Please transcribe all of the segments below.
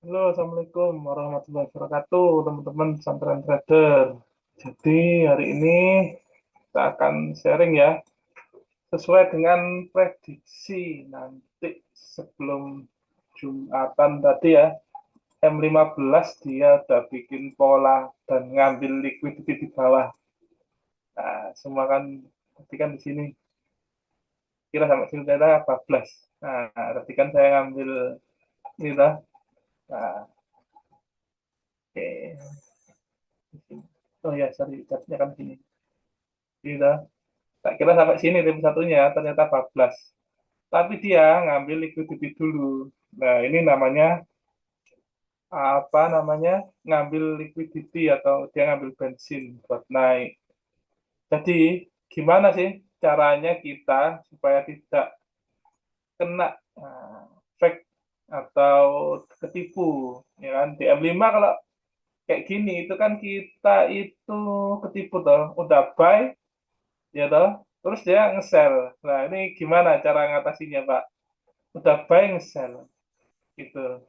Halo, Assalamualaikum warahmatullahi wabarakatuh, teman-teman pesantren trader. Jadi, hari ini kita akan sharing ya, sesuai dengan prediksi nanti sebelum Jumatan tadi ya, M15 dia udah bikin pola dan ngambil liquidity di bawah. Nah, semua kan, tadi kan di sini, kira sampai sini ternyata 14. Nah, tadi kan saya ngambil ini lah. Nah, oke. Oh ya, sorry, catnya kan sini. Gitu. Tak kira sampai sini tim satunya, ternyata 14. Tapi dia ngambil liquidity dulu. Nah, ini namanya apa namanya? Ngambil liquidity atau dia ngambil bensin buat naik. Jadi, gimana sih caranya kita supaya tidak kena fake atau ketipu, ya kan? Di M5 kalau kayak gini itu kan kita itu ketipu toh, udah buy ya toh, terus dia nge-sell. Nah, ini gimana cara ngatasinya, Pak? Udah buy nge-sell gitu,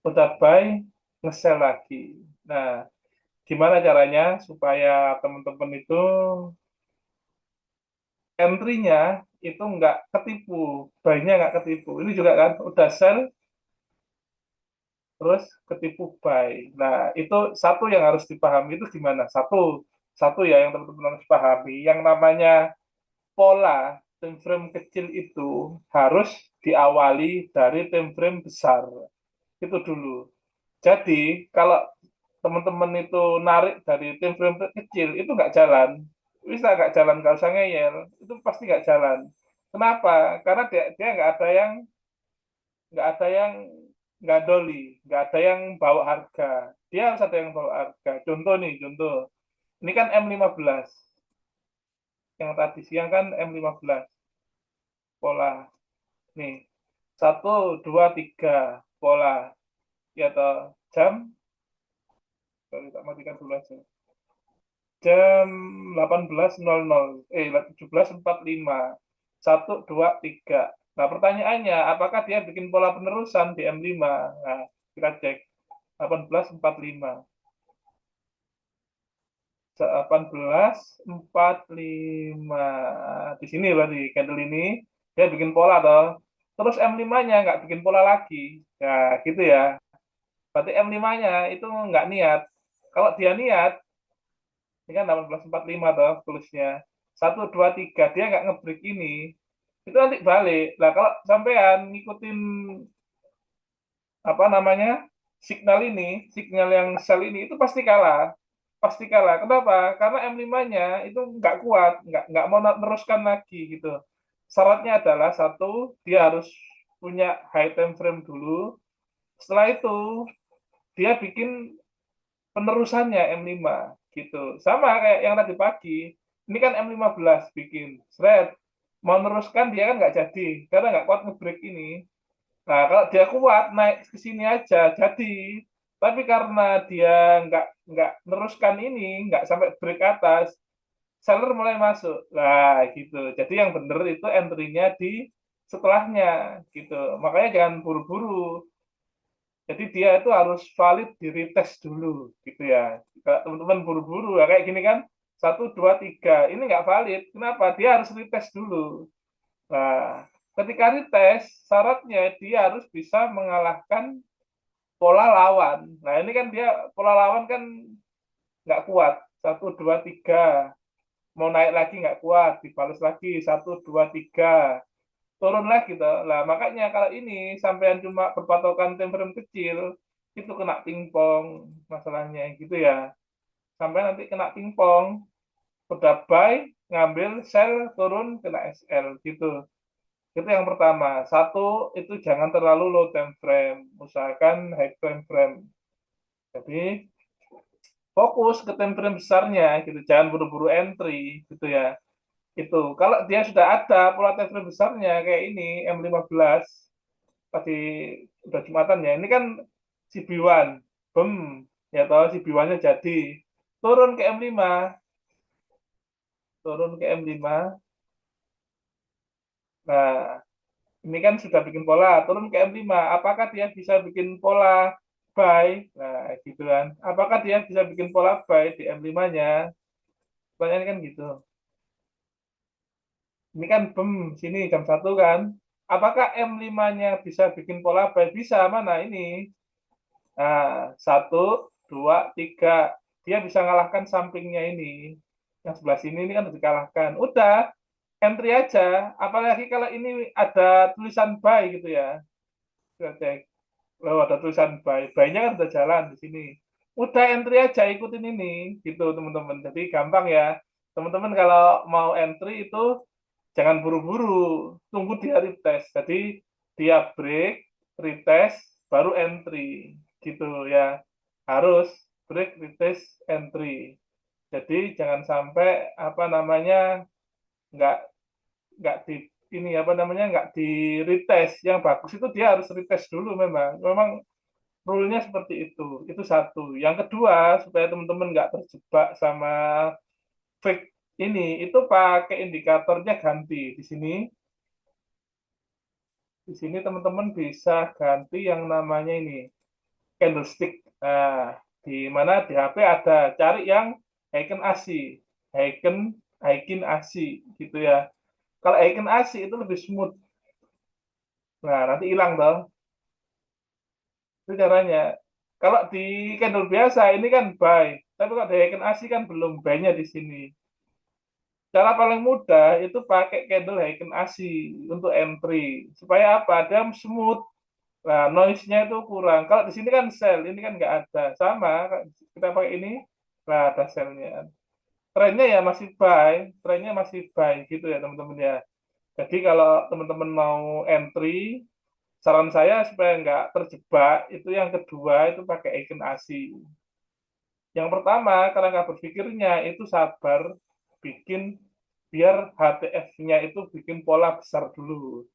udah buy nge-sell lagi. Nah, gimana caranya supaya teman-teman itu entry-nya itu nggak ketipu, buy-nya nggak ketipu. Ini juga kan udah sell terus ketipu buy. Nah, itu satu yang harus dipahami itu gimana? Satu ya yang teman-teman harus pahami, yang namanya pola time frame kecil itu harus diawali dari time frame besar. Itu dulu. Jadi, kalau teman-teman itu narik dari tim frame kecil, itu nggak jalan. Bisa nggak jalan, nggak usah ngeyel. Itu pasti nggak jalan. Kenapa? Karena dia nggak ada yang nggak doli, nggak ada yang bawa harga. Dia harus ada yang bawa harga. Contoh nih, contoh. Ini kan M15. Yang tadi siang kan M15. Pola. Nih, satu, dua, tiga. Pola. Ya toh, jam. Sorry, tak matikan dulu aja. Jam 18.00, 17.45, 1, 2, 3. Nah, pertanyaannya, apakah dia bikin pola penerusan di M5? Nah, kita cek. 18.45. 18.45. Di sini berarti candle ini, dia bikin pola toh. Terus M5-nya nggak bikin pola lagi. Ya, gitu ya. Berarti M5-nya itu nggak niat. Kalau dia niat, ini kan 18.45 toh tulisnya. 1, 2, 3 dia nggak ngebreak ini, itu nanti balik. Nah, kalau sampean ngikutin apa namanya signal ini, signal yang sell ini itu pasti kalah. Pasti kalah. Kenapa? Karena M5-nya itu nggak kuat, nggak mau meneruskan lagi gitu. Syaratnya adalah satu, dia harus punya high time frame dulu. Setelah itu, dia bikin penerusannya M5 gitu. Sama kayak yang tadi pagi. Ini kan M15 bikin. Seret. Mau meneruskan dia kan nggak jadi. Karena nggak kuat ngebreak ini. Nah, kalau dia kuat naik ke sini aja jadi. Tapi karena dia nggak meneruskan ini, nggak sampai break atas, seller mulai masuk. Nah, gitu. Jadi yang benar itu entry-nya di setelahnya gitu. Makanya jangan buru-buru. Jadi dia itu harus valid di retest dulu, gitu ya. Kalau teman-teman buru-buru, ya kayak gini kan, 1, 2, 3, ini nggak valid. Kenapa? Dia harus retest dulu. Nah, ketika retest, syaratnya dia harus bisa mengalahkan pola lawan. Nah, ini kan dia pola lawan kan nggak kuat. 1, 2, 3, mau naik lagi nggak kuat, dibalas lagi 1, 2, 3, turun lagi toh. Lah makanya kalau ini sampean cuma berpatokan time frame kecil, itu kena pingpong masalahnya gitu ya. Sampai nanti kena pingpong, udah buy, ngambil, sell, turun, kena SL gitu. Itu yang pertama. Satu, itu jangan terlalu low time frame. Usahakan high time frame. Jadi fokus ke time frame besarnya gitu. Jangan buru-buru entry gitu ya. Itu kalau dia sudah ada pola time frame besarnya kayak ini M15 tadi udah Jumatan ya. Ini kan si B1, bem, ya tahu si B1-nya jadi turun ke M5, turun ke M5. Nah, ini kan sudah bikin pola, turun ke M5. Apakah dia bisa bikin pola buy. Nah, gitu kan. Apakah dia bisa bikin pola buy di M5-nya? Pertanyaan kan gitu. Ini kan BEM sini jam 1 kan. Apakah M5-nya bisa bikin pola buy? Bisa, mana ini? Nah, 1, 2, 3. Dia bisa ngalahkan sampingnya ini. Yang sebelah sini ini kan udah dikalahkan. Udah, entry aja. Apalagi kalau ini ada tulisan buy gitu ya. Kita cek. Oh, ada tulisan buy. Buy-nya kan udah jalan di sini. Udah entry aja, ikutin ini. Gitu, teman-teman. Jadi gampang ya. Teman-teman kalau mau entry itu jangan buru-buru. Tunggu dia retest. Jadi dia break, retest, baru entry. Gitu ya. Harus break, retest, entry. Jadi jangan sampai apa namanya nggak nggak di ini apa namanya nggak di retest. Yang bagus itu dia harus retest dulu memang rule-nya seperti itu satu. Yang kedua, supaya teman-teman nggak terjebak sama fake ini, itu pakai indikatornya ganti di sini. Di sini teman-teman bisa ganti yang namanya ini candlestick. Nah, di mana di HP ada, cari yang Heiken ASI, Heiken Heikin ASI gitu ya. Kalau Heiken ASI itu lebih smooth. Nah, nanti hilang toh. Itu caranya. Kalau di candle biasa ini kan buy, tapi kalau di Heiken ASI kan belum buy-nya di sini. Cara paling mudah itu pakai candle Heiken ASI untuk entry. Supaya apa? Dia smooth. Nah, noise-nya itu kurang. Kalau di sini kan sell, ini kan nggak ada. Sama, kita pakai ini, nah ada sell-nya. Trennya ya masih buy, trennya masih buy gitu ya teman-teman ya. Jadi kalau teman-teman mau entry, saran saya supaya nggak terjebak, itu yang kedua itu pakai Heiken ASI. Yang pertama, karena nggak berpikirnya itu sabar, bikin biar HTF-nya itu bikin pola besar dulu.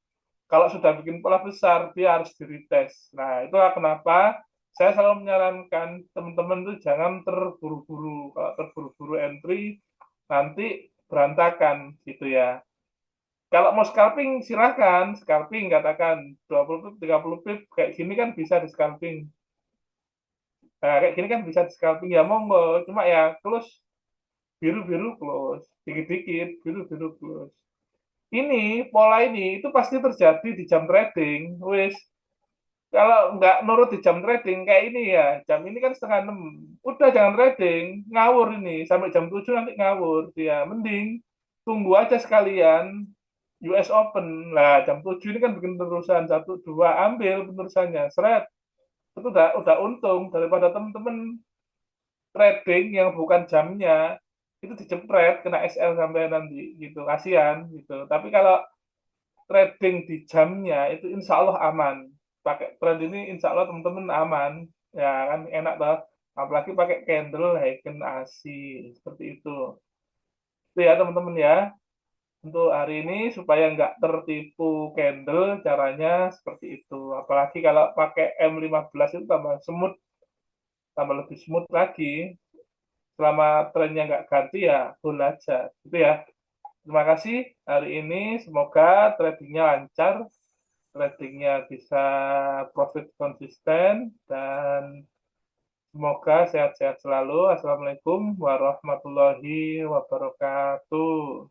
Kalau sudah bikin pola besar, dia harus di-retest. Nah, itulah kenapa saya selalu menyarankan teman-teman itu jangan terburu-buru. Kalau terburu-buru entry, nanti berantakan gitu ya. Kalau mau scalping, silahkan. Scalping, katakan 20 pip, 30 pip, kayak gini kan bisa di scalping. Nah, kayak gini kan bisa di scalping, ya monggo. Cuma ya close, biru-biru close. Dikit-dikit, biru-biru close. Ini, pola ini, itu pasti terjadi di jam trading. Wis, kalau nggak nurut di jam trading kayak ini ya, jam ini kan setengah 6. Udah jangan trading, ngawur ini. Sampai jam 7 nanti ngawur. Dia mending tunggu aja sekalian US Open. Lah jam 7 ini kan bikin penerusan 1, 2, ambil penerusannya. Seret. Itu udah untung daripada temen-temen trading yang bukan jamnya itu dijepret kena SL sampai nanti gitu. Kasihan gitu. Tapi kalau trading di jamnya itu insya Allah aman. Pakai trend ini insya Allah teman-teman aman. Ya kan enak toh. Apalagi pakai candle Heiken ASI seperti itu. Itu ya teman-teman ya. Untuk hari ini supaya nggak tertipu candle caranya seperti itu. Apalagi kalau pakai M15 itu tambah smooth, tambah lebih smooth lagi. Selama trennya nggak ganti ya hold aja. Itu ya. Terima kasih hari ini. Semoga tradingnya lancar, tradingnya bisa profit konsisten, dan semoga sehat-sehat selalu. Assalamualaikum warahmatullahi wabarakatuh.